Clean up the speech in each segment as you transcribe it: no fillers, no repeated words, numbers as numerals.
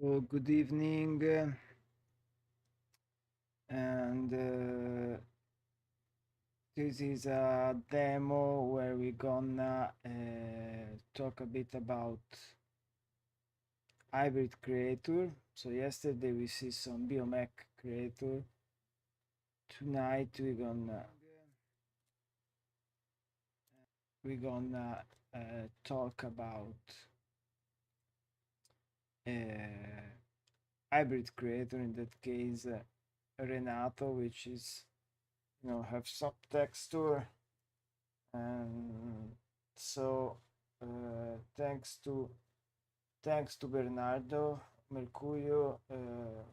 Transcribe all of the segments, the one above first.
Good evening, and this is a demo where we're gonna talk a bit about hybrid creator. So yesterday we see some biomech creator. Tonight we're gonna talk about uh, hybrid creator. In that case, Renato, which is have some texture. And so thanks to Bernardo Mercurio,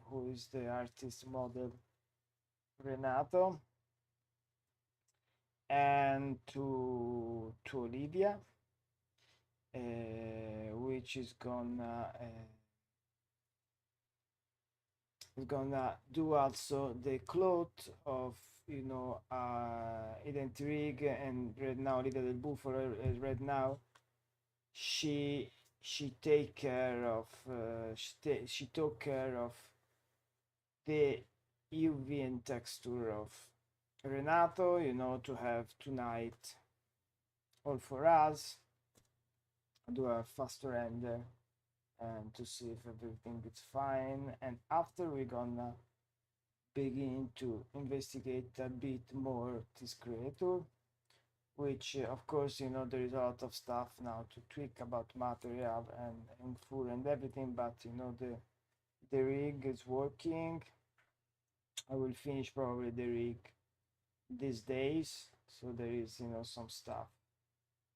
who is the artist model Renato, and to Olivia, which is gonna do also the cloth of Eden Trig and Red Now, Olivia del Buffalo, Red Now. She take care of she took care of the UV and texture of Renato, to have tonight all for us. Do a faster render and to see if everything is fine. And after we're gonna begin to investigate a bit more this creator, which of course there is a lot of stuff now to tweak about material and full and everything, but the rig is working. I will finish probably the rig these days, so there is some stuff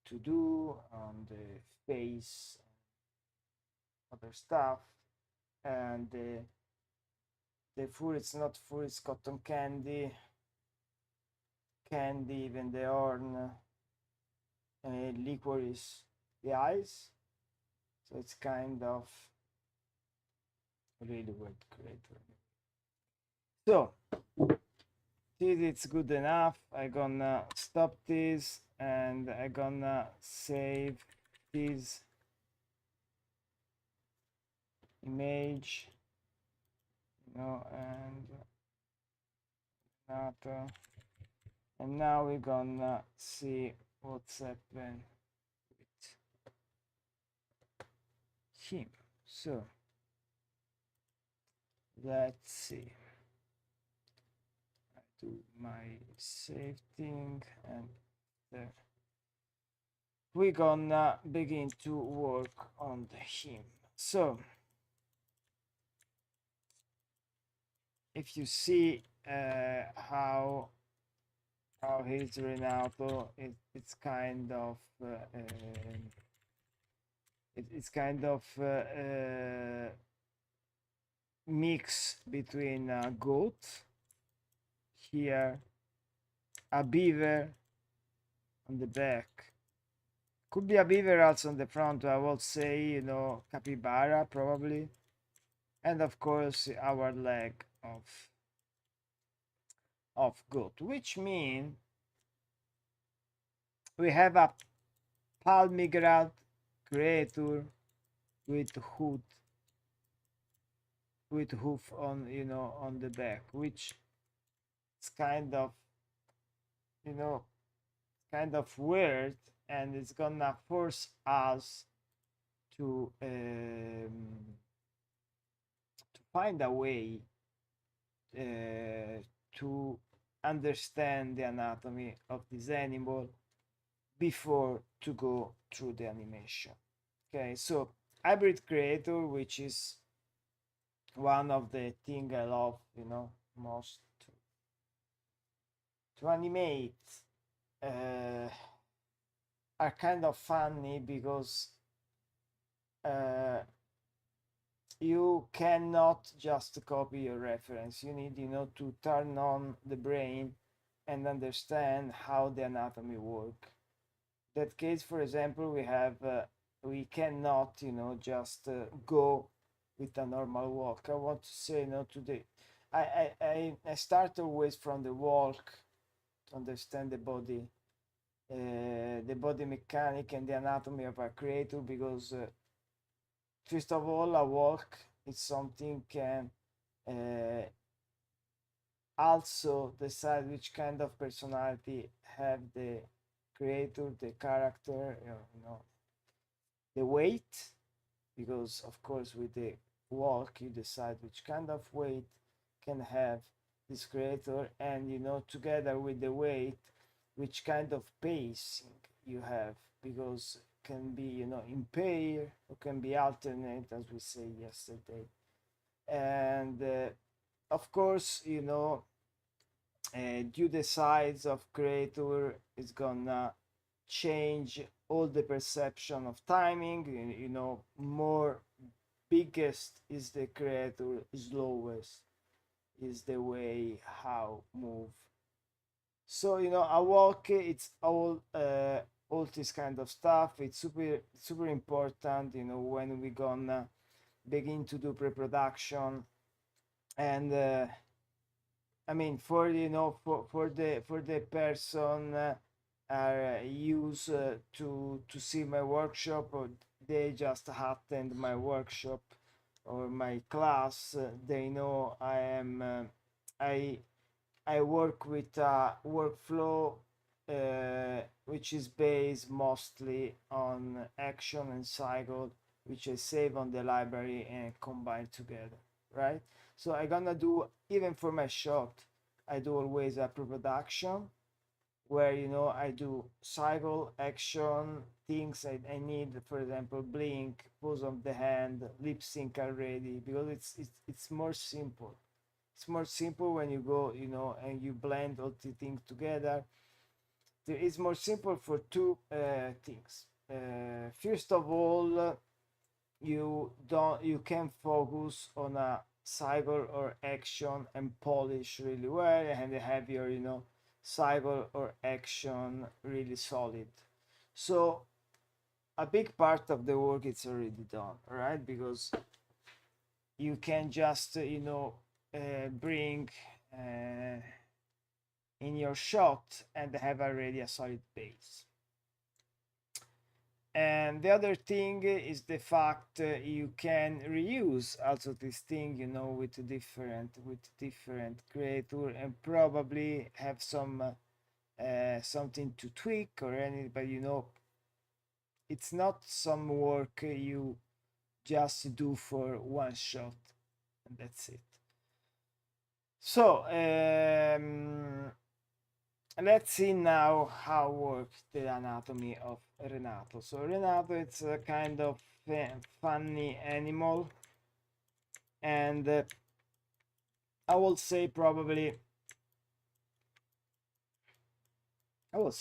to do on the face, other stuff. And the food, it's not food, it's cotton candy, even the horn, licorice, the eyes. So it's kind of really well created. So this it's good enough. I gonna stop this and I gonna save this image, and not and now we're gonna see what's happened with him. So let's see. I do my save thing, and there. We're gonna begin to work on the him. So if you see how he's Renato, it's kind of it's kind of mix between a goat here, a beaver on the back, could be a beaver also on the front. I would say capybara probably, and of course our leg of goat, which means we have a palmigrad creature with hoof on on the back, which is kind of weird, and it's gonna force us to find a way to understand the anatomy of this animal before to go through the animation. Okay, so hybrid creator, which is one of the thing I love most to animate, are kind of funny because you cannot just copy your reference. You need to turn on the brain and understand how the anatomy work. That case, for example, we cannot just go with a normal walk. I want to say today I start always from the walk to understand the body mechanic and the anatomy of a creator, because first of all, a walk it's something can also decide which kind of personality have the creator, the character, the weight, because of course with the walk you decide which kind of weight can have this creator, and together with the weight which kind of pacing you have, because can be in pair or can be alternate, as we say yesterday. And of course due the size of creator is gonna change all the perception of timing. More biggest is the creator, slowest is the way how move. So a walk, it's all this kind of stuff. It's super important when we gonna begin to do pre-production. And I mean, for the person are used to see my workshop, or they just attend my workshop or my class, they know I work with a workflow which is based mostly on action and cycle, which I save on the library and combine together, right? So I'm gonna do, even for my shot, I do always a pre-production where I do cycle, action, things I need, for example, blink, pose of the hand, lip sync already, because it's more simple. It's more simple when you go, and you blend all the things together. It's more simple for two things. First of all, you can focus on a cycle or action and polish really well, and have your cycle or action really solid. So a big part of the work is already done, right? Because you can just bring in your shot and have already a solid base. And the other thing is the fact you can reuse also this thing with different creator, and probably have something to tweak or any, but it's not some work you just do for one shot and that's it. So let's see now how works the anatomy of Renato. So Renato, it's a kind of funny animal, and I will say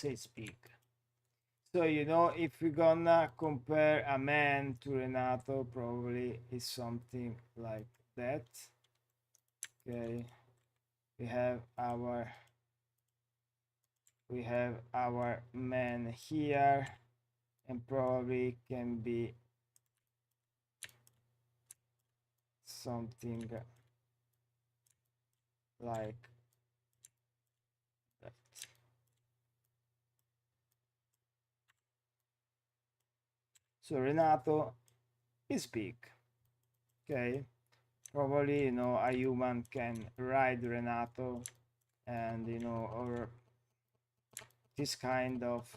it's big. So if we're gonna compare a man to Renato, probably is something like that. Okay, we have our man here, and probably can be something like that. So Renato is big. Okay, probably a human can ride Renato, and or this kind of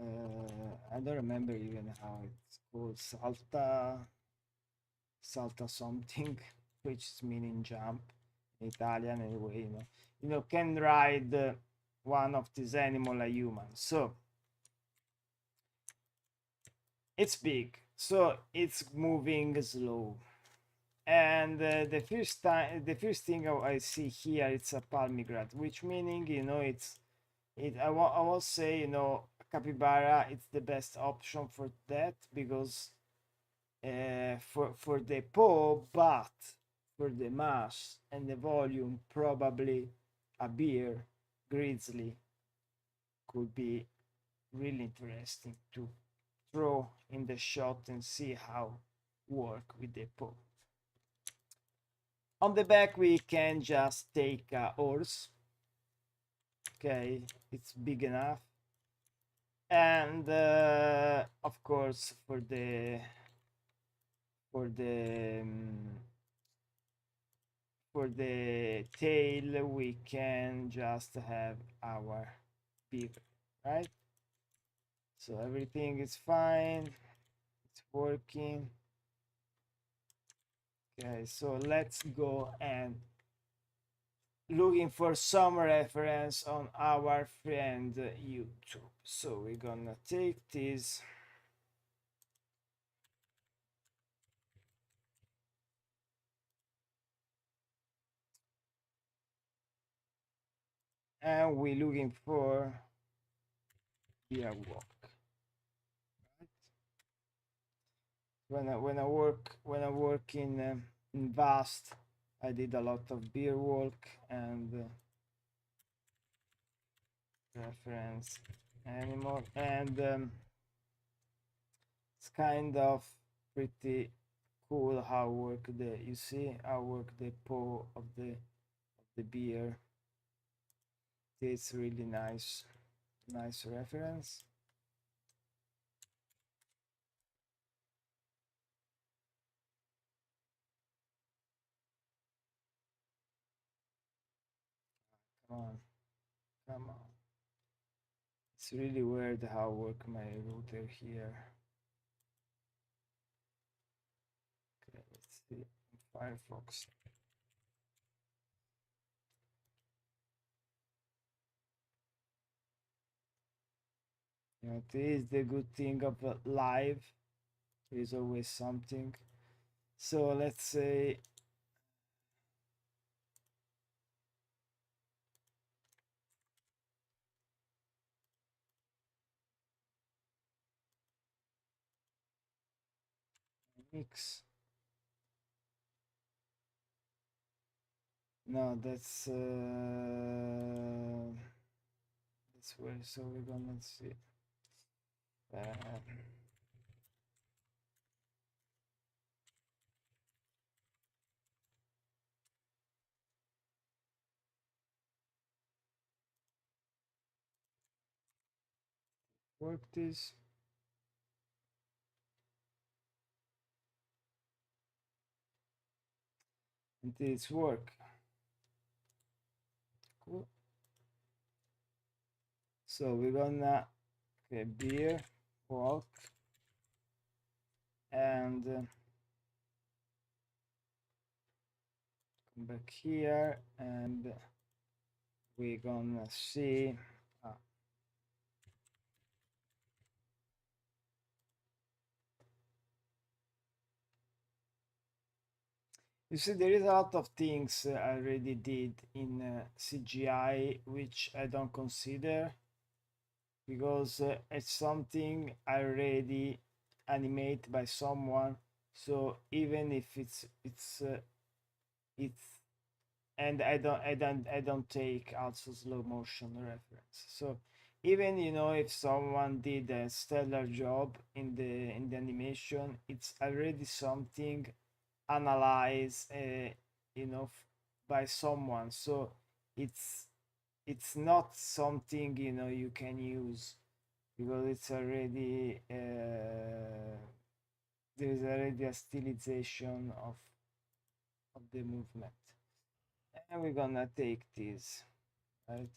I don't remember even how it's called, salta something, which is meaning jump in Italian anyway. Can ride one of these animal, a human. So it's big, so it's moving slow. And the first thing I see here, it's a palmigrad, which meaning I will say capybara, it's the best option for that, because for the paw, but for the mass and the volume, probably a bear grizzly could be really interesting to throw in the shot and see how work with the paw. On the back we can just take a horse. Okay, it's big enough. And of course for the for the for the tail we can just have our beaver, right? So everything is fine, it's working. Okay, so let's go and looking for some reference on our friend YouTube. So we're gonna take this and we're looking for beer walk. Right? When I work in Vast, I did a lot of beer walk and reference animal, and it's kind of pretty cool how work the you see how work the paw of the beer. It's really nice reference. Come on, come on. It's really weird how work my router here. Okay, let's see. Firefox. You know, this is the good thing of live. There is always something. So let's say mix. No, that's where. So we're gonna see. Uh, work this. And this work. Cool. So we're gonna okay, beer walk and come back here and we're gonna see you see there is a lot of things I already did in CGI which I don't consider because it's something I already animate by someone, so even if it's and I don't take also slow motion reference. So even if someone did a stellar job in the animation, it's already something analyzed by someone. So it's it's not something you can use because it's already there's already a stylization of the movement. And we're gonna take this, right?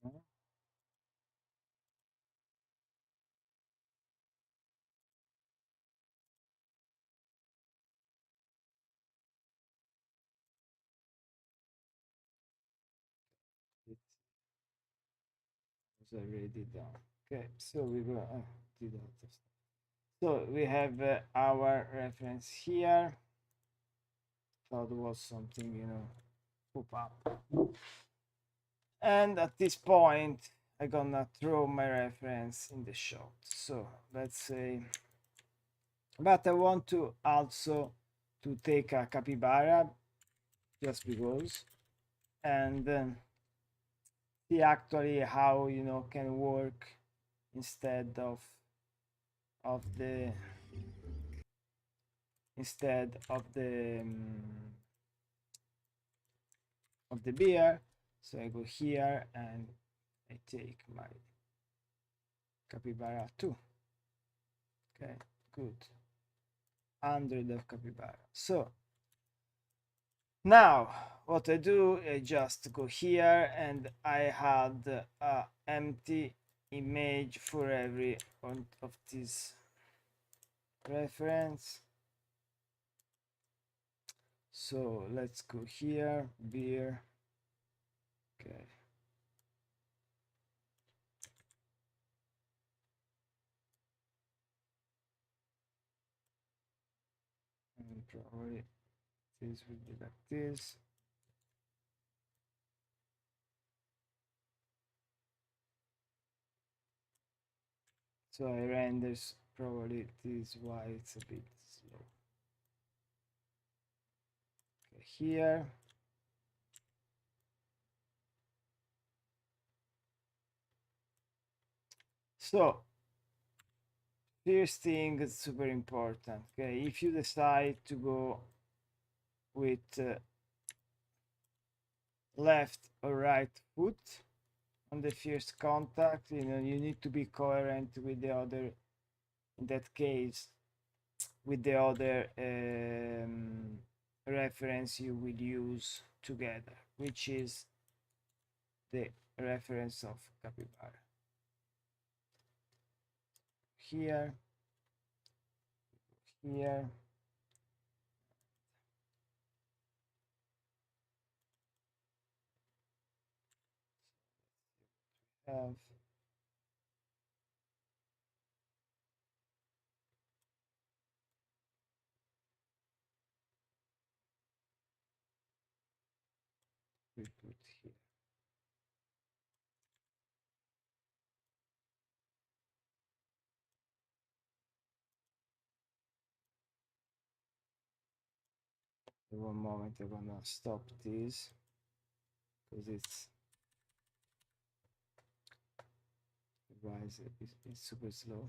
Mhm. It was already done. Okay, so we go did a lot of stuff. So we have our reference here. Thought was something pop up. And at this point, I'm gonna throw my reference in the shot. So let's say, but I want to also to take a capybara just because, and see actually how, you know, can work instead of the of the beer. So I go here and I take my capybara 2. Okay, good. 100 of capybara. So now what I do, I just go here and I had a empty image for every one of these reference. So let's go here, beer. Okay. And probably this will be like this. So I renders probably this why it's a bit slow. Okay, here. So first thing is super important. Okay, if you decide to go with left or right foot on the first contact, you know, you need to be coherent with the other, in that case, with the other reference you will use together, which is the reference of capybara. Here, here, have we put here. One moment, I'm gonna stop this because it's otherwise it's super slow.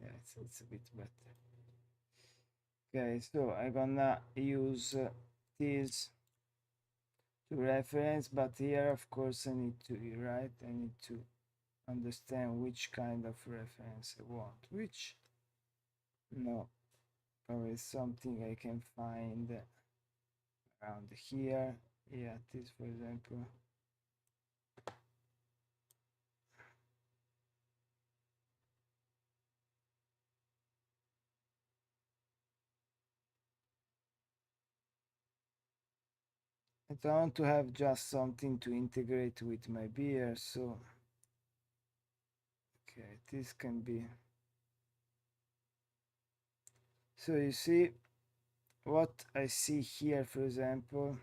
Yeah, it's a bit better. Okay, so I'm gonna use this to reference, but here of course I need to write, I need to understand which kind of reference I want, which no, probably something I can find around here. Yeah, this for example. I want to have just something to integrate with my beer, so okay, this can be. So you see what I see here, for example,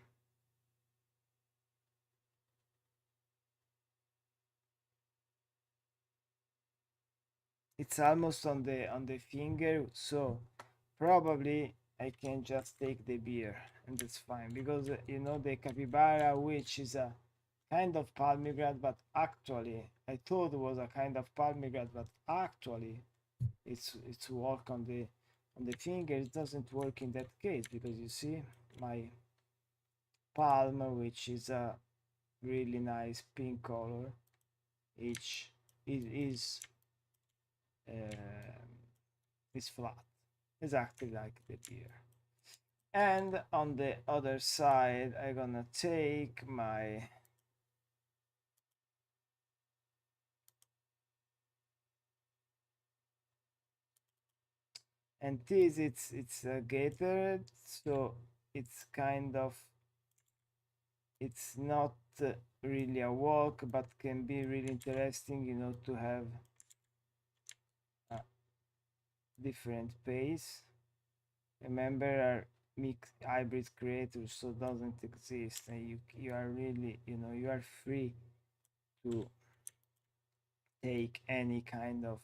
it's almost on the finger, so probably I can just take the beer and that's fine, because you know, the capybara, which is a kind of palmigrat, but actually I thought it was a kind of palmigrat, but actually it's work on the finger. It doesn't work in that case, because you see my palm, which is a really nice pink color, each is flat, exactly like the beer. And on the other side, I'm gonna take my and this, it's a Gatorade, so it's kind of, it's not really a walk, but can be really interesting, you know, to have a different pace. Remember, mix hybrid creator, so doesn't exist, and you are really, you are free to take any kind of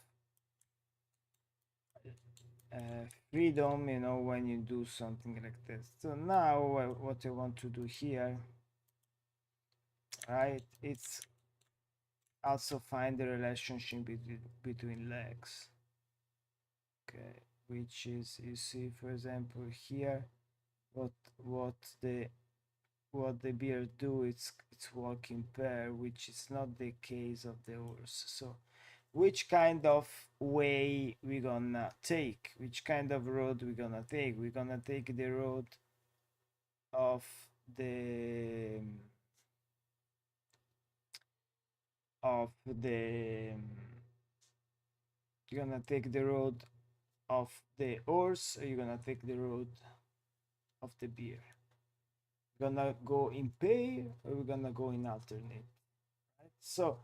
freedom, when you do something like this. So now what I want to do here, right, it's also find the relationship between legs. Okay, which is, you see, for example, here, what the bear do, it's walk in pair, which is not the case of the horse. So which kind of way we gonna take, which kind of road we gonna take? We're gonna take the road of the you're gonna take the road of the horse, or you're gonna take the road of the bear? We're gonna go in pair, or we're gonna go in alternate, right? So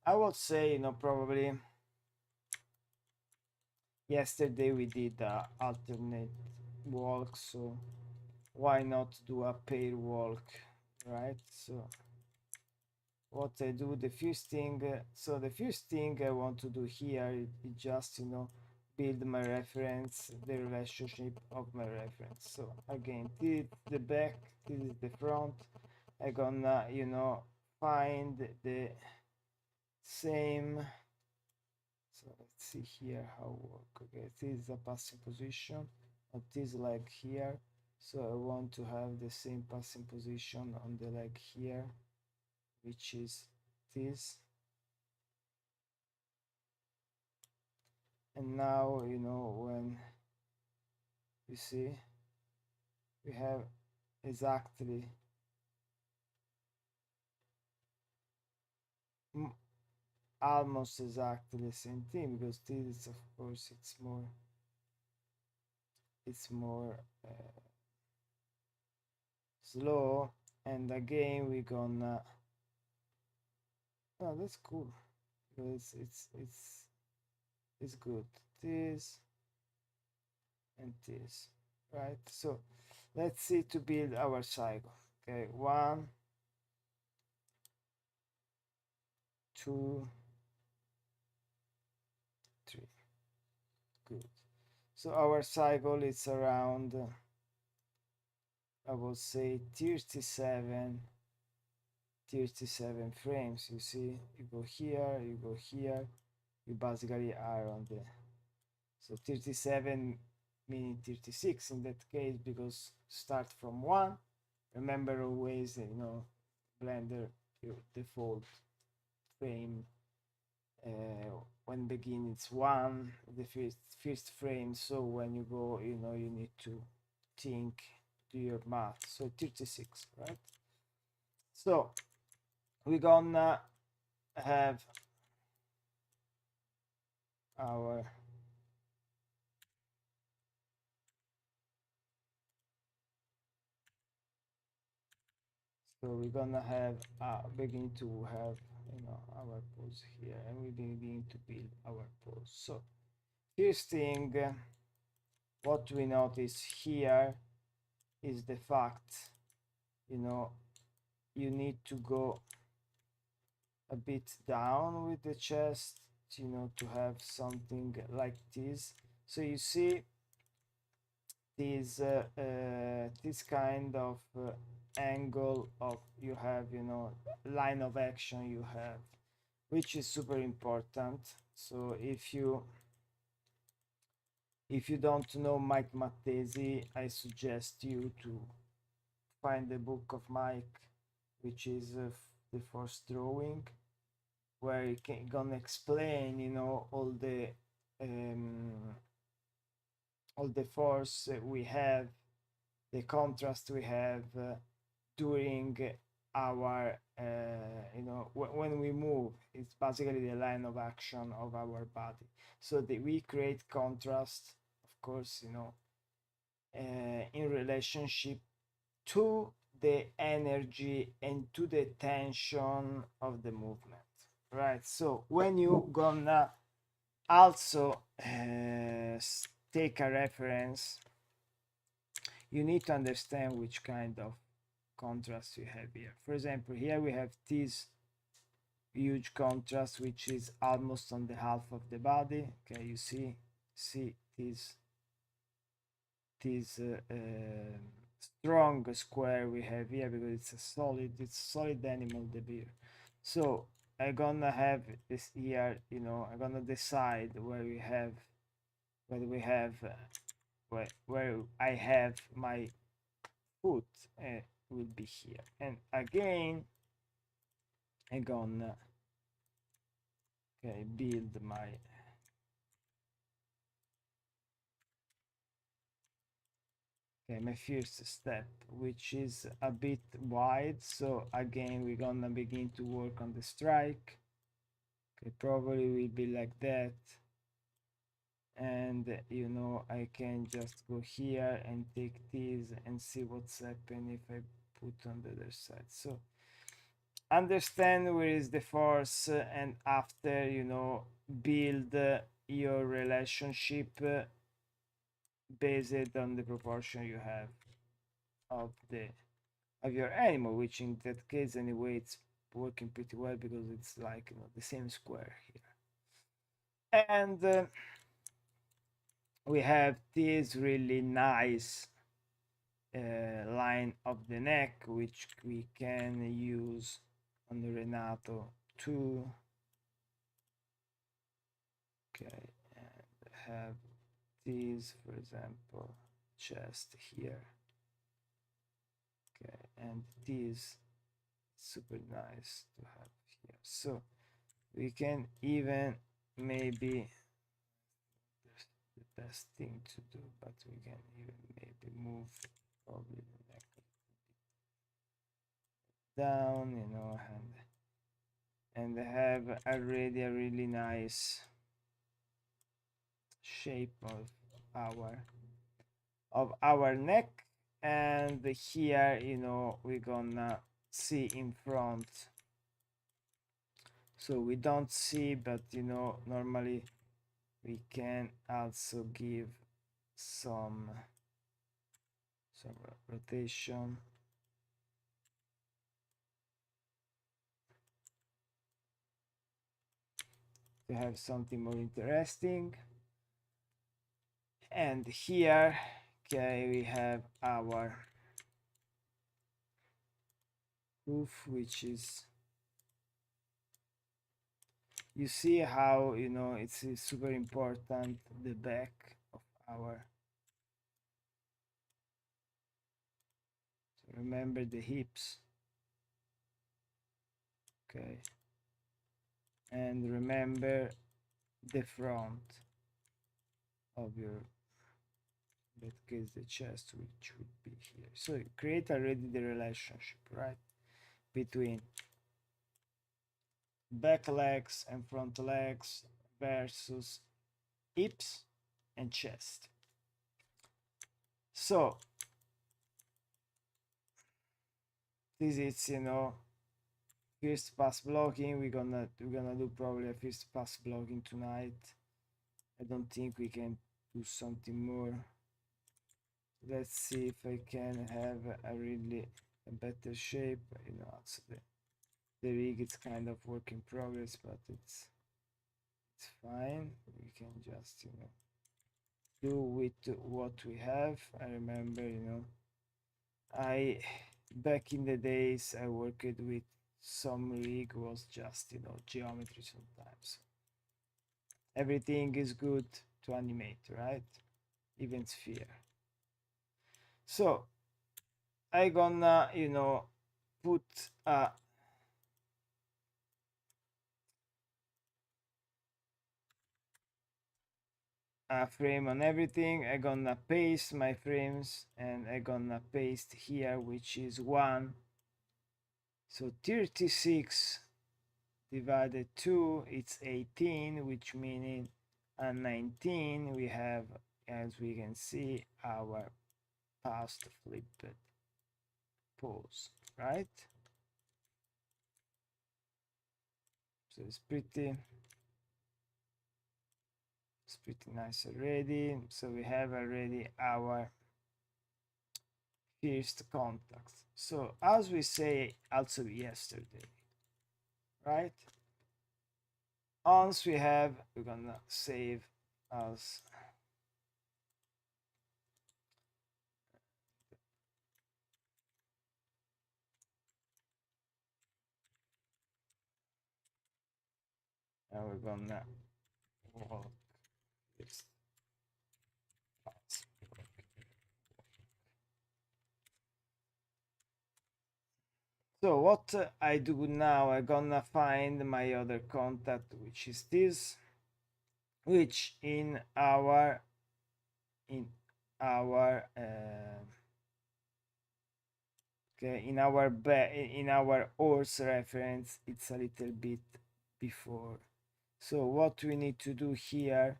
I would say, probably yesterday we did alternate walk, so why not do a pair walk, right? So what I do, the first thing, the first thing I want to do here is just, build my reference, the relationship of my reference. So again, this is the back, this is the front. I'm gonna, find the same. So let's see here how work. Okay, this is a passing position of this leg here. So I want to have the same passing position on the leg here, which is this. And now, when you see, we have exactly almost exactly the same thing, because this is, of course, it's more slow. And again, we're gonna, oh, that's cool, because it's good, this and this, right? So let's see to build our cycle. Okay, 1, 2, 3. Good. So our cycle is around, I would say, 37 frames. You see, you go here, you go here, you basically are on the, so 37 meaning 36 in that case, because start from 1. Remember always, Blender, your default frame, when begin it's 1, the first frame. So when you go, you need to think, do your math. So 36, right? So we're gonna have our we're gonna have begin to have, our pose here, and we begin to build our pose. So first thing, what we notice here is the fact, you need to go a bit down with the chest, to have something like this. So you see this kind of angle of, you have, line of action you have, which is super important. So if you don't know Mike Mattesi, I suggest you to find the book of Mike, which is the first drawing, where he gonna explain, all the force we have, the contrast we have during our, when we move. It's basically the line of action of our body. So that we create contrast, of course, in relationship to the energy and to the tension of the movement, right? So when you gonna also take a reference, you need to understand which kind of contrast you have here. For example, here we have this huge contrast, which is almost on the half of the body. Okay, you see this strong square we have here, because it's solid animal, the bear. So I'm gonna have this here, you know, I'm gonna decide where we have where I have my foot, will be here. And again, I'm gonna build my my first step, which is a bit wide. So again, we're gonna begin to work on the strike. Okay, probably will be like that. And you know, I can just go here and take this and see what's happening if I put on the other side. So understand where is the force, and after, you know, build your relationship based on the proportion you have of your animal, which in that case anyway it's working pretty well, because it's like, you know, the same square here. And we have this really nice line of the neck, which we can use on the Renato too. Okay, and have this, for example, chest here. Okay, and this super nice to have here. So we can even maybe, the best thing to do, but we can even maybe move probably the neck down, you know, and have already a really nice shape of our neck. And here, you know, we're gonna see in front, so we don't see, but you know, normally we can also give some rotation to have something more interesting. And here, okay, we have our hoof, which is, you see how, you know, it's super important, the back of our, so remember the hips, okay, and remember the front of your, in that case the chest, which would be here. So create already the relationship, right, between back legs and front legs versus hips and chest. So this is, you know, first pass blocking. We're gonna do probably a first pass blocking tonight. I don't think we can do something more. Let's see if I can have a better shape. You know, also the rig is kind of work in progress, but it's fine. We can just, you know, do with what we have. I remember, you know, back in the days I worked with some rig was just, you know, geometry sometimes. Everything is good to animate, right? Even sphere. So I gonna, you know, put a frame on everything. I gonna paste my frames, and I gonna paste here, which is 1. So 36 divided 2, it's 18, which meaning 19 we have, as we can see, our past flipped pose, right? So it's pretty nice already. So we have already our first contacts. So as we say also yesterday, right? Once we have, we're gonna save as and we're gonna walk this fast. So what I do now, I'm gonna find my other contact, which is this, which in our in our okay, in our horse reference, it's a little bit before. So what we need to do here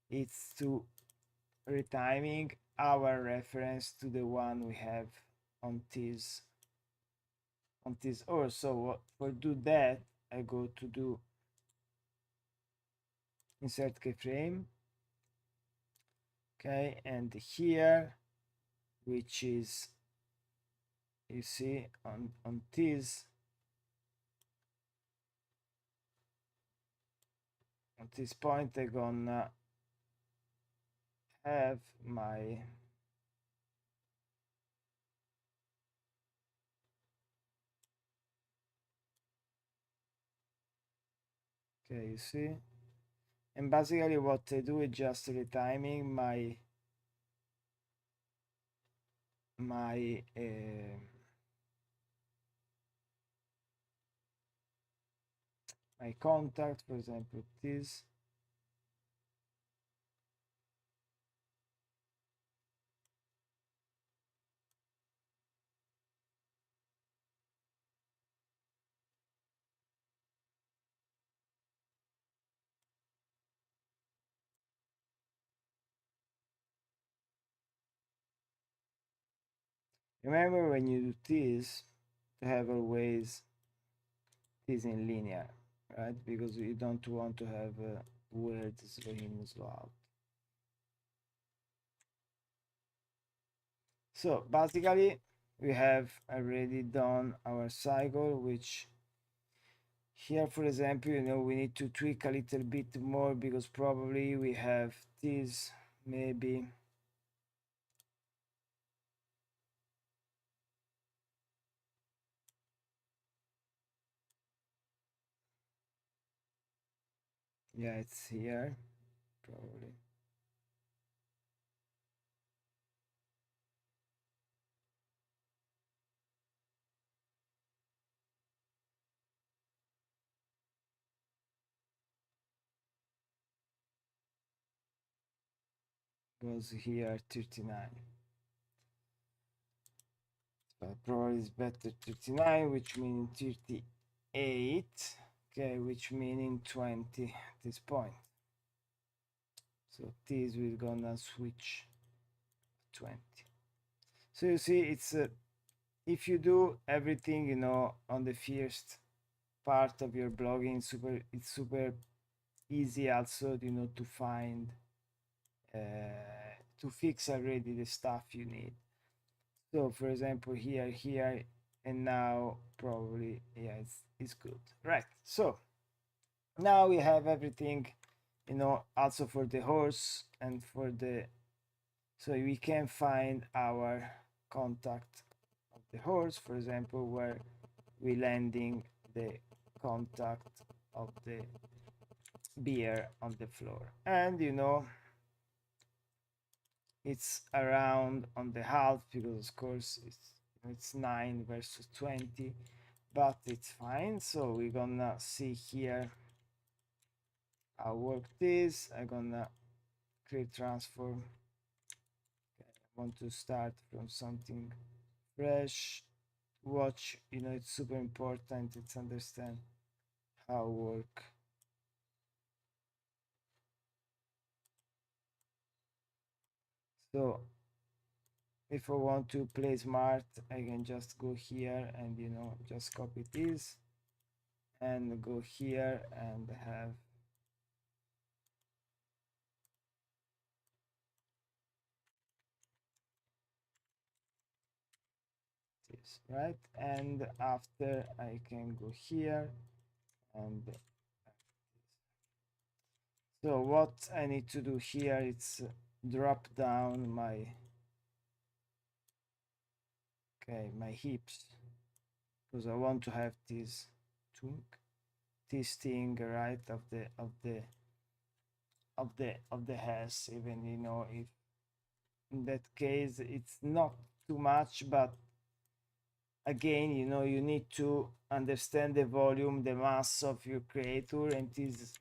is to retiming our reference to the one we have on this horse. So for do that, I go to do insert keyframe, okay, and here, which is, you see on this point, I'm gonna have my okay, you see, and basically what I do is just retiming my my contact, for example this. Remember when you do this to have always this in linear, right? Because you don't want to have weird slow in, slow out. So basically we have already done our cycle, which here, for example, we need to tweak a little bit more because probably we have this maybe yeah, it's here probably. Was here 39, but probably it's better 39, which means 38, okay, which meaning 20 at this point. So this we're gonna switch 20. So you see, it's if you do everything on the first part of your blogging, it's super easy also to find to fix already the stuff you need. So for example here and now probably, yeah, it's good, right? So now we have everything also for the horse and for the, so we can find our contact of the horse, for example, where we landing the contact of the beer on the floor, and it's around on the half because of course it's 9 versus 20, but it's fine. So we're gonna see here, I'll work this, I'm gonna create transform. Okay, I want to start from something fresh. Watch, it's super important, it's understand how work. So if I want to play smart, I can just go here and just copy this and go here and have this, right? And after I can go here and so what I need to do here is drop down my my hips, because I want to have this thing right of the hairs, even if in that case it's not too much, but again you need to understand the volume, the mass of your creator, and this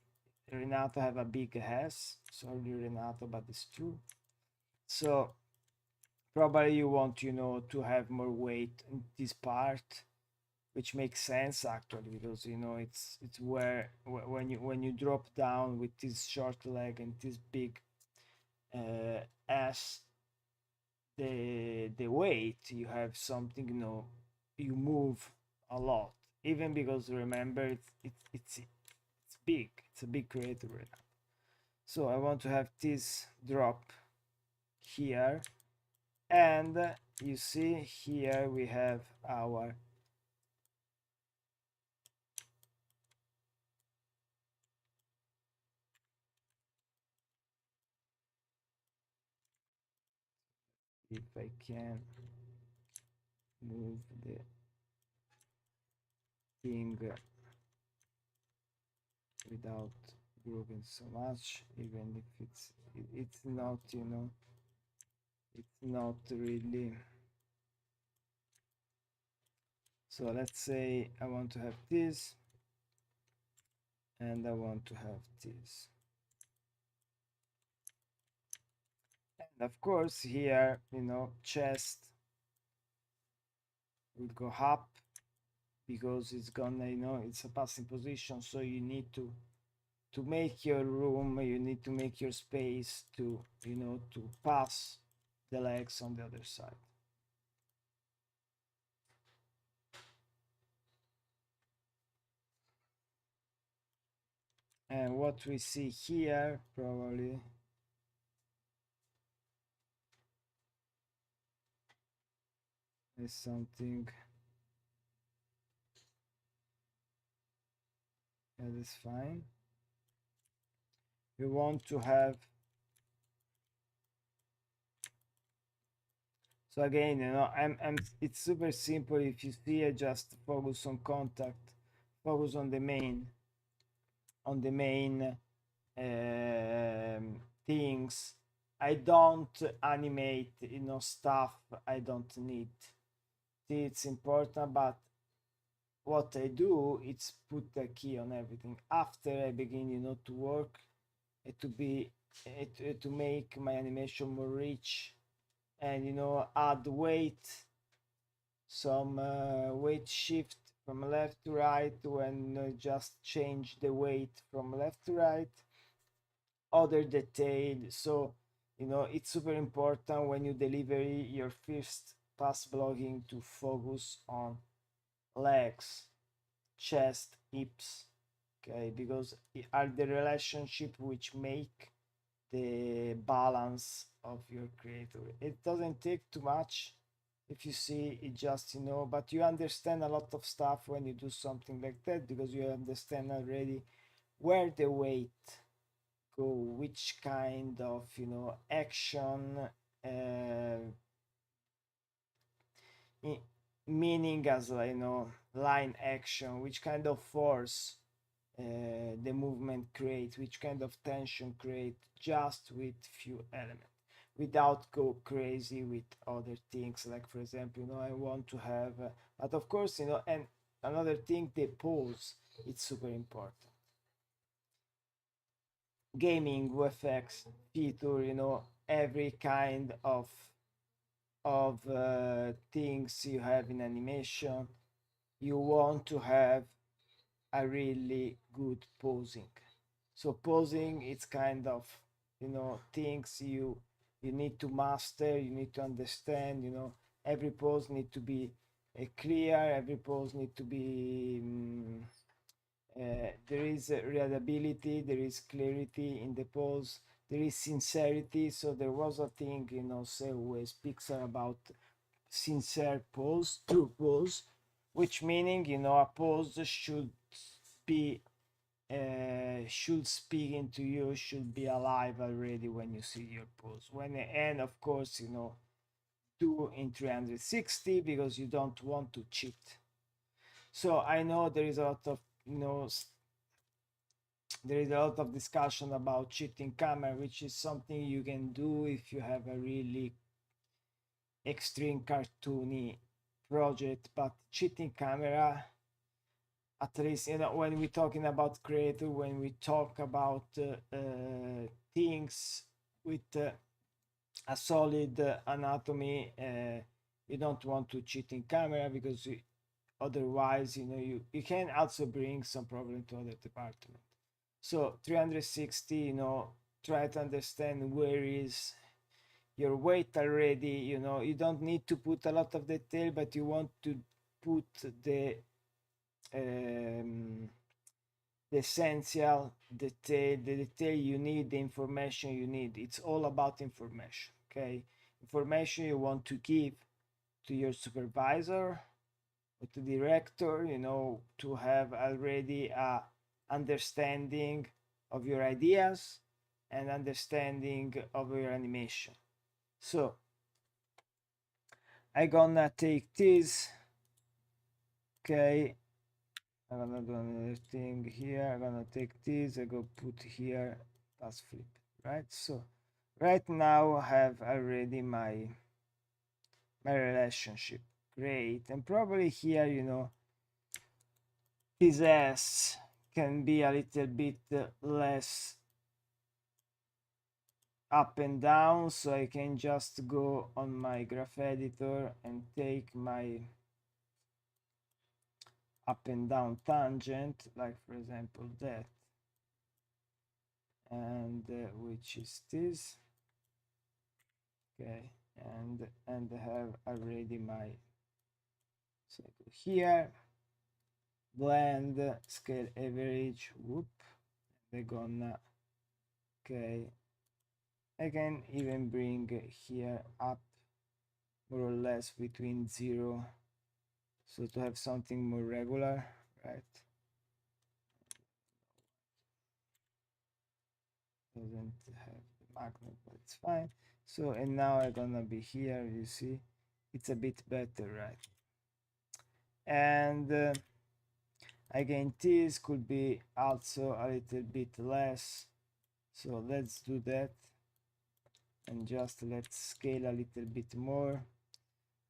Renato have a big ass. Sorry Renato, but it's true. So probably you want to have more weight in this part, which makes sense actually, because it's where when you drop down with this short leg and this big ass, the weight you have something, you move a lot, even because remember it's big, it's a big creator right now. So I want to have this drop here, and you see here we have our if I can move the thing without grooving so much, even if it's not it's not really. So let's say I want to have this and I want to have this, and of course here chest will go up, because it's gonna it's a passing position, so you need to make your room, you need to make your space to to pass the legs on the other side. And what we see here probably is something that is fine. We want to have, so again I'm it's super simple. If you see, I just focus on contact, focus on the main things. I don't animate stuff I don't need. It's important, but what I do is put a key on everything after I begin to work, to be to make my animation more rich, and add weight, some weight shift from left to right, when just change the weight from left to right, other detail. So it's super important when you deliver your first pass blocking to focus on legs, chest, hips, okay, because are the relationship which make the balance of your creator. It doesn't take too much. If you see it, just but you understand a lot of stuff when you do something like that, because you understand already where the weight go, which kind of action, meaning as line action, which kind of force the movement create, which kind of tension create, just with few elements, without go crazy with other things. Like for example I want to have but of course and another thing, the pose, it's super important. Gaming VFX feature every kind of things you have in animation, you want to have a really good posing. So posing, it's kind of things you need to master, you need to understand. Every pose need to be clear, every pose need to be there is readability, there is clarity in the pose, there is sincerity. So there was a thing Say with Pixar about sincere pose, true pose, which meaning, you know, a pose should be should speak into you, should be alive already when you see your pose. And of course, you know, do in 360 because you don't want to cheat. So I know there is a lot of, you know, there is a lot of discussion about cheating camera, which is something you can do if you have a really extreme cartoony project. But cheating camera, at least, you know, when we're talking about creator, when we talk about things with a solid anatomy, you don't want to cheat in camera because otherwise, you know, you can also bring some problem to other department. So 360, you know, try to understand where is your weight already. You know, you don't need to put a lot of detail, but you want to put the essential detail, the detail you need, the information you need. It's all about information. Okay, information you want to give to your supervisor or to the director, you know, to have already a understanding of your ideas and understanding of your animation. So I gonna take this. Okay, I'm gonna do another thing here. I'm gonna take this. I go put here pass flip, right? So right now I have already my relationship. Great. And probably here, you know, this S can be a little bit less up and down, so I can just go on my graph editor and take my up and down tangent, like for example that, and which is this. Okay, and have already my circle here, blend, scale average, whoop, they're gonna, okay, I can even bring here up more or less between 0, so to have something more regular, right? Doesn't have the magnet, but it's fine. So, and now I'm gonna be here, you see, it's a bit better, right? And again, this could be also a little bit less, so let's do that, and just let's scale a little bit more.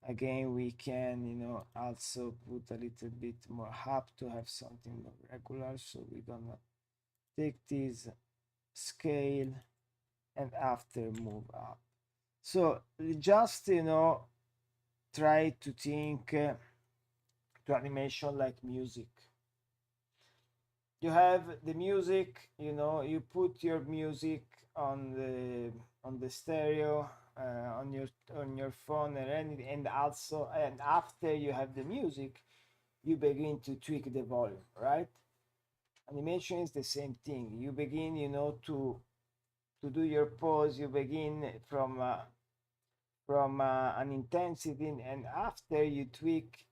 Again, we can, you know, also put a little bit more up to have something more regular. So we're gonna take this scale and after move up. So just, you know, try to think to animation like music. You have the music, you know, you put your music on the stereo, on your phone, and also, and after you have the music, you begin to tweak the volume, right? Animation is the same thing. You begin, you know, to do your pose. You begin from an intensity, and after you tweak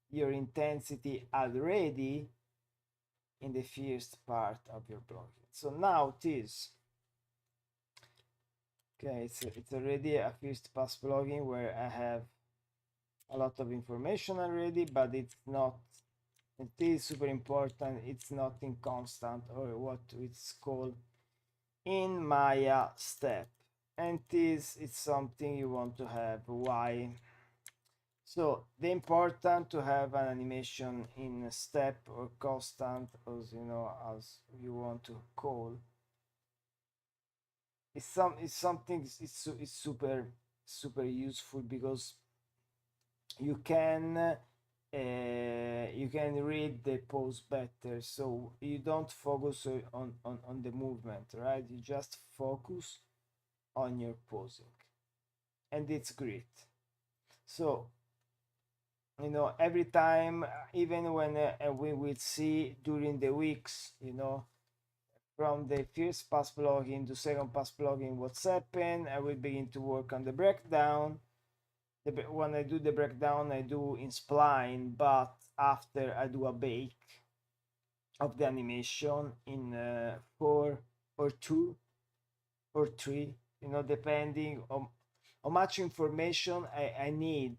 your intensity already in the first part of your blogging. So now this, okay, it's already a first pass blogging where I have a lot of information already, but it's not, it is super important, it's not in constant, or what it's called in Maya step, and this is something you want to have. Why? So the important to have an animation in step or constant, as you know, as you want to call, it's something, it's super useful because you can read the pose better, so you don't focus on the movement, right? You just focus on your posing, and it's great. So, you know, every time, even when we will see during the weeks, you know, from the first pass blogging to second pass blogging what's happened, I will begin to work on the breakdown, when I do the breakdown, I do in spline, but after I do a bake of the animation in 4 or 2 or 3, depending on how much information I need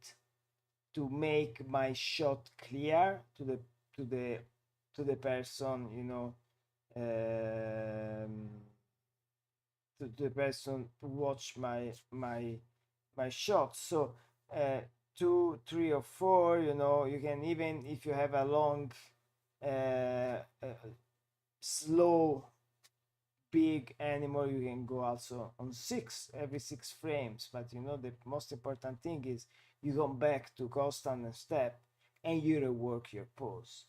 to make my shot clear to the to the person, to the person to watch my shot. So 2, 3, or 4, you can, even if you have a long slow big animal, you can go also on 6 every 6 frames. But the most important thing is you go back to constant step and you rework your pose.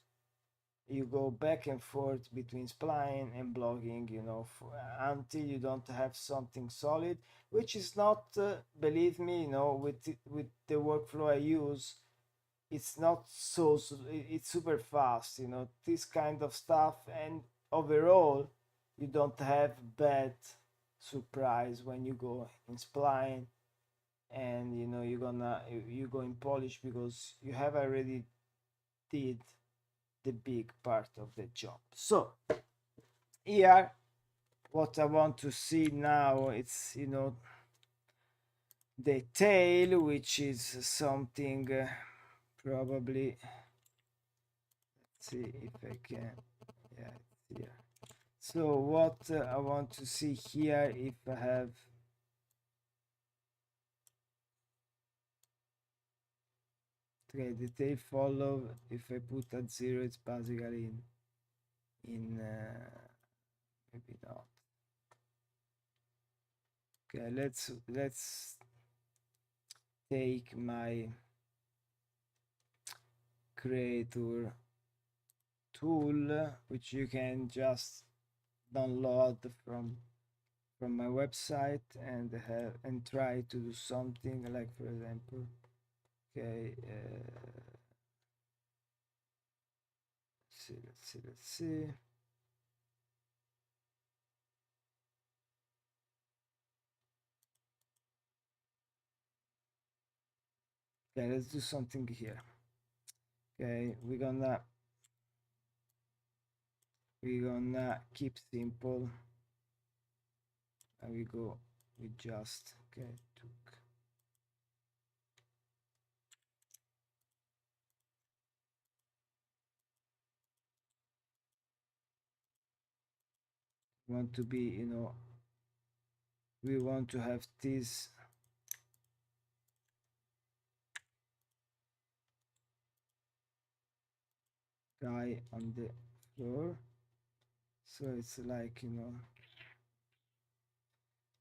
You go back and forth between spline and blocking, until you don't have something solid, which is not, believe me, with the workflow I use, it's not it's super fast, this kind of stuff. And overall, you don't have bad surprise when you go in spline, and you go in polish, because you have already did the big part of the job. So here, what I want to see now, it's the tail, which is something, probably, let's see if I can, yeah, it's here. So what I want to see here, if I have, okay, the tail follow, if I put at 0, it's basically in maybe not. Okay, let's take my creator tool, which you can just download from my website, and try to do something like, for example, okay, let's see. Okay, let's do something here. Okay, we're gonna keep simple, and we go with just, okay, took. Want to be, we want to have this guy on the floor, so it's like,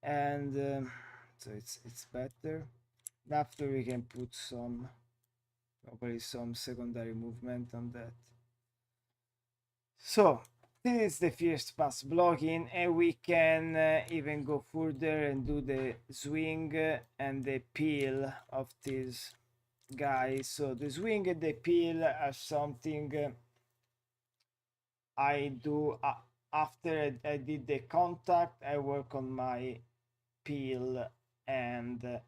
and so it's better. After, we can put probably some secondary movement on that. So this is the first pass blocking, and we can even go further and do the swing and the peel of this guy. So the swing and the peel are something I do after I did the contact. I work on my peel and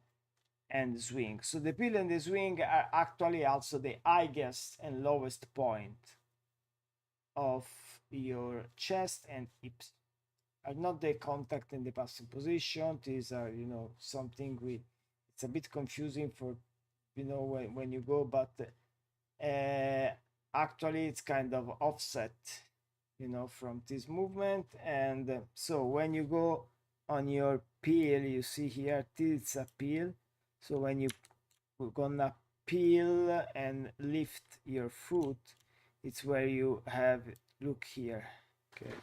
swing. So the peel and the swing are actually also the highest and lowest point of your chest and hips. Are not the contact and the passing position. These are, something it's a bit confusing for, when you go, but actually it's kind of offset, from this movement. And so when you go on your peel, you see here, it's a peel. So when we're gonna peel and lift your foot, it's where you have, look here, okay,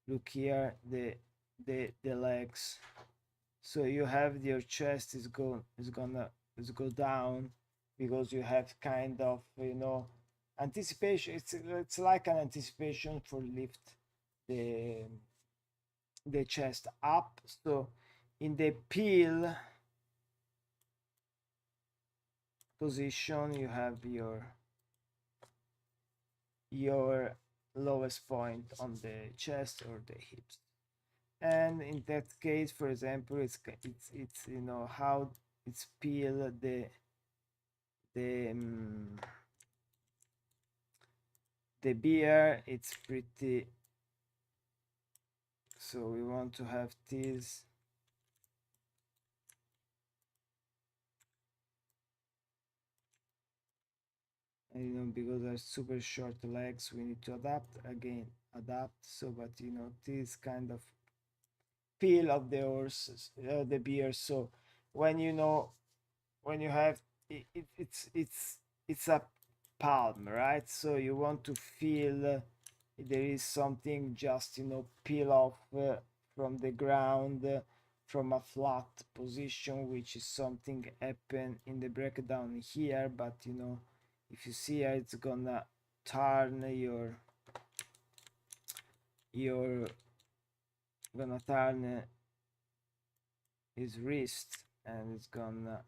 look here, the legs. So you have your chest is gonna go down, because you have kind of, anticipation. It's like an anticipation for lift the chest up. So in the peel position, you have your lowest point on the chest or the hips. And in that case, for example, it's how it's peel the the beer. It's pretty, so we want to have this. And, you know, because they're super short legs, we need to adapt. So, but you know, this kind of peel of the horses, the beer. So when you know, when you have it's a palm, right? So you want to feel there is something just, you know, peel off from the ground, from a flat position, which is something happen in the breakdown here. But you know, if you see here, it's gonna turn your gonna turn his wrist, and it's gonna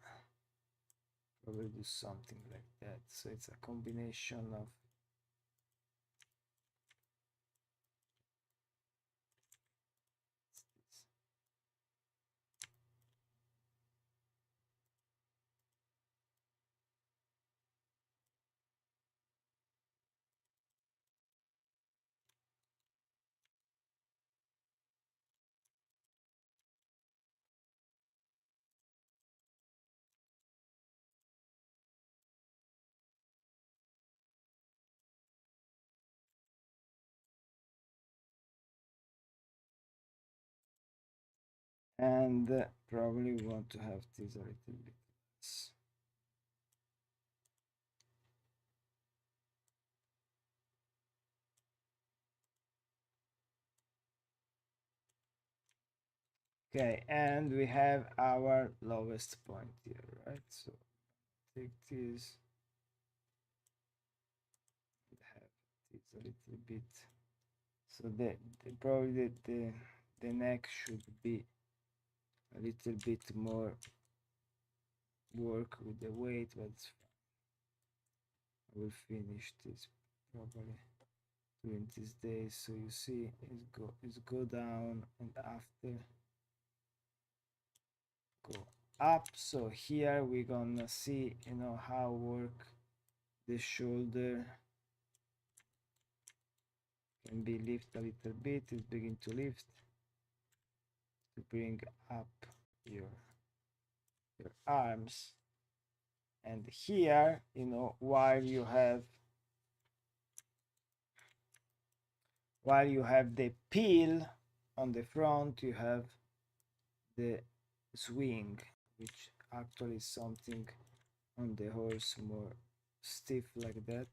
probably do something like that. So it's a combination of and probably want to have this a little bit less. Okay, and we have our lowest point here, right? So take this and have this a little bit. So the probably the neck should be a little bit more work with the weight, but it's fine. I will finish this probably during these days. So you see, it's go down, and after go up. So here we're gonna see, you know, how work the shoulder can be lift a little bit. It's begin to lift to bring up your your arms. And here, you know, while you have the peel on the front, you have the swing, which actually is something on the horse more stiff like that.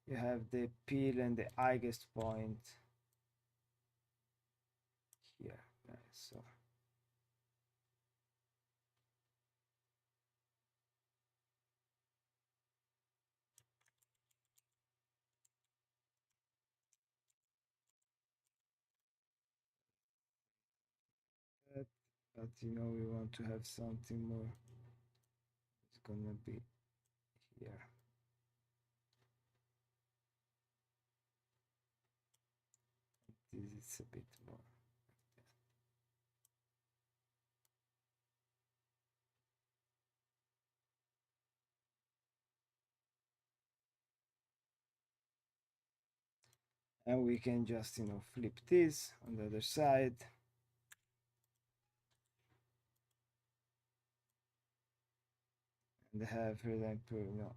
You have the peel and the highest point here. So that, but you know, we want to have something more. It's gonna be here. This is a bit more. And we can just, you know, flip this on the other side. And have, for example, you know,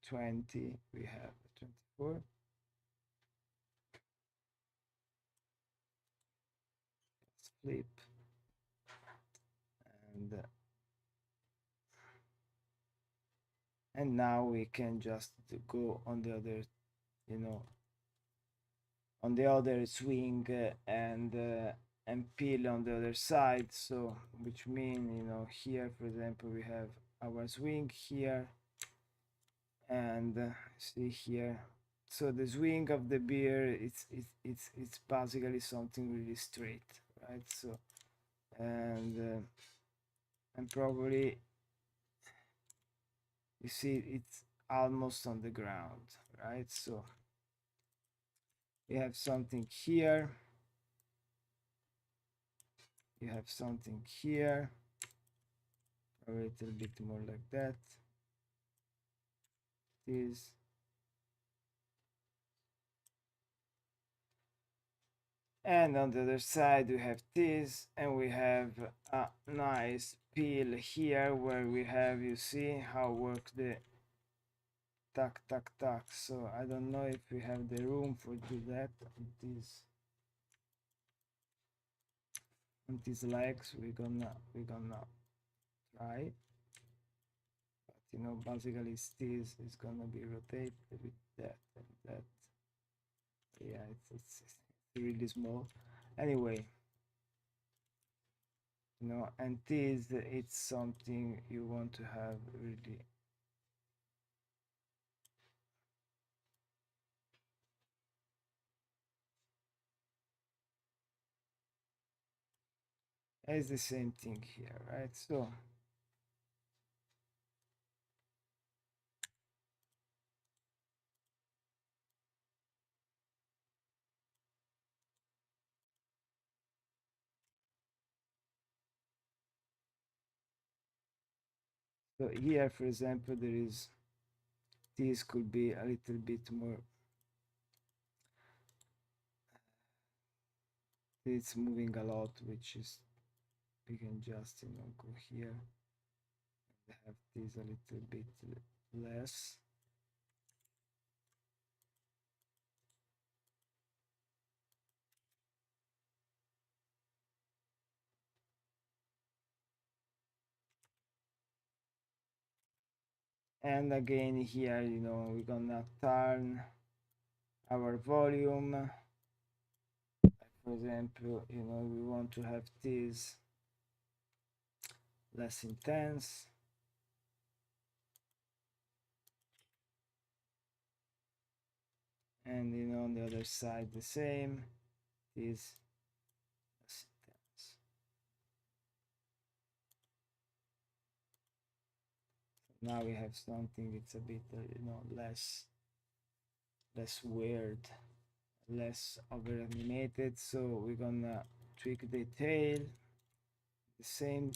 20, we have 24. Let's flip. And now we can just go on the other, you know, on the other swing, and peel on the other side. So which mean, you know, here for example we have our swing here, and see here, so the swing of the beer, it's basically something really straight, right? So and probably you see it's almost on the ground, right? So we have something here, you have something here, a little bit more like that. This. And on the other side we have this, and we have a nice peel here where we have, you see how work the tuck tuck tuck. So I don't know if we have the room for do that on these legs. We're gonna try, but you know, basically this is gonna be rotated with that and that. Yeah, it's really small anyway, you know. And this, it's something you want to have really it's the same thing here, right? So here, for example, there is, this could be a little bit more, it's moving a lot, which is, we can just, you know, go here and have this a little bit less. And again here, you know, we're gonna turn our volume. For example, you know, we want to have this less intense. And you know, on the other side the same, this less intense. So now we have something, it's a bit you know, less weird, less over animated. So we're gonna tweak the tail the same.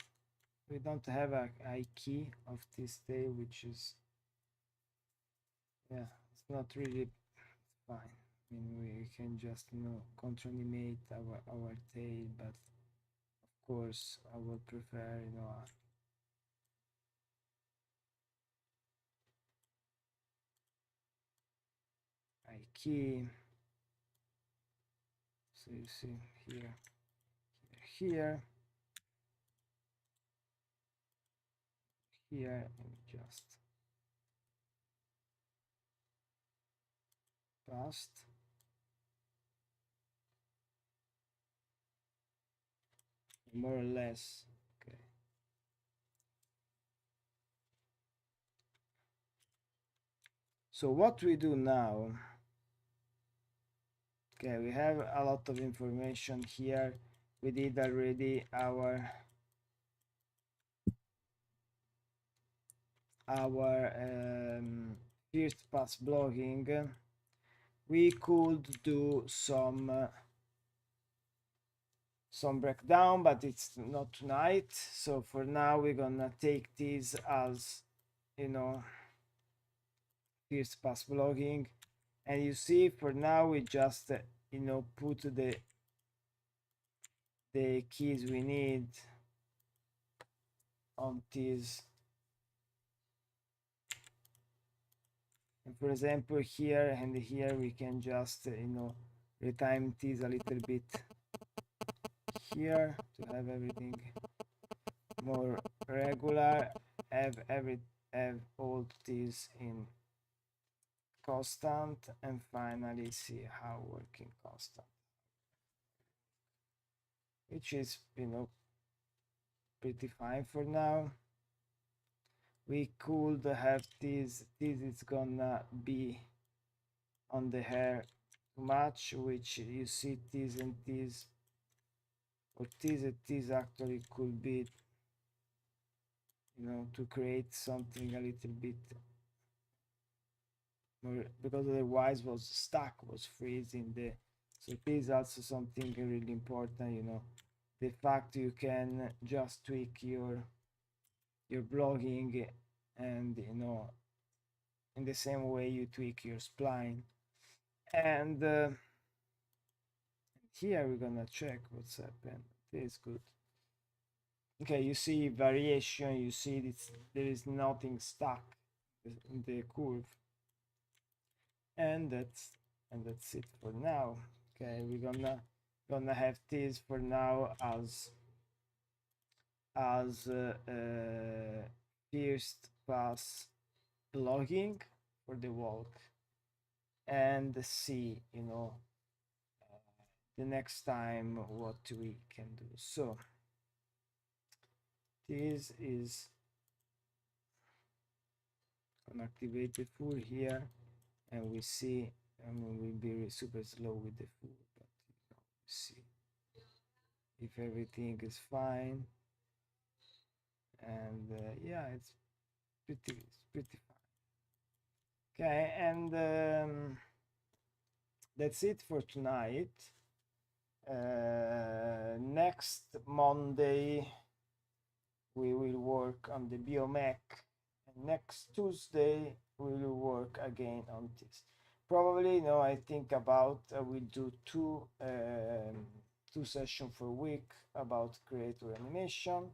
We don't have a key of this tail, which is, yeah, it's not really fine. I mean, we can just, you know, control animate our tail, but of course I would prefer, you know, a key. So you see here, here, and just past. More or less. Okay. So what we do now, okay, we have a lot of information here. We did already our first pass blogging. We could do some breakdown, but it's not tonight. So for now we're gonna take this as, you know, first pass blogging. And you see, for now we just you know, put the keys we need on this. And for example, here and here we can just you know, retime this a little bit here to have everything more regular, have all this in constant, and finally see how working constant, which is, you know, pretty fine for now. We could have this is gonna be on the hair too much, which you see this and this, or this and this actually could be, you know, to create something a little bit more, because otherwise was stuck, was freezing the. So this is also something really important, you know, the fact you can just tweak your blogging, and in the same way you tweak your spline. And here we're gonna check what's happened. It is good. Okay, you see variation, you see there is nothing stuck in the curve. And that's it for now. Okay, we're gonna have this for now as first pass logging for the walk, and see the next time what we can do. So this is gonna activate the full here, and we see, I mean, we'll be super slow with the full, but see if everything is fine. And yeah, it's pretty fine. Okay, and that's it for tonight. Next Monday we will work on the Biomech, and next Tuesday we will work again on this. Probably, I think about we'll do two sessions per week about creator animation.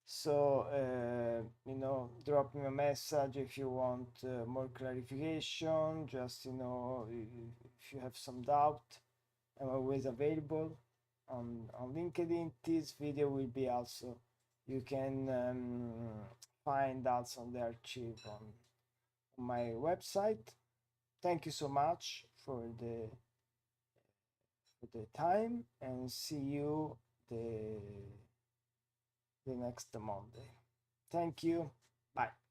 So drop me a message if you want more clarification. Just if you have some doubt, I'm always available on LinkedIn. This video will be also, you can find us on the archive on my website. Thank you so much for the time, and see you the next Monday. Thank you. Bye.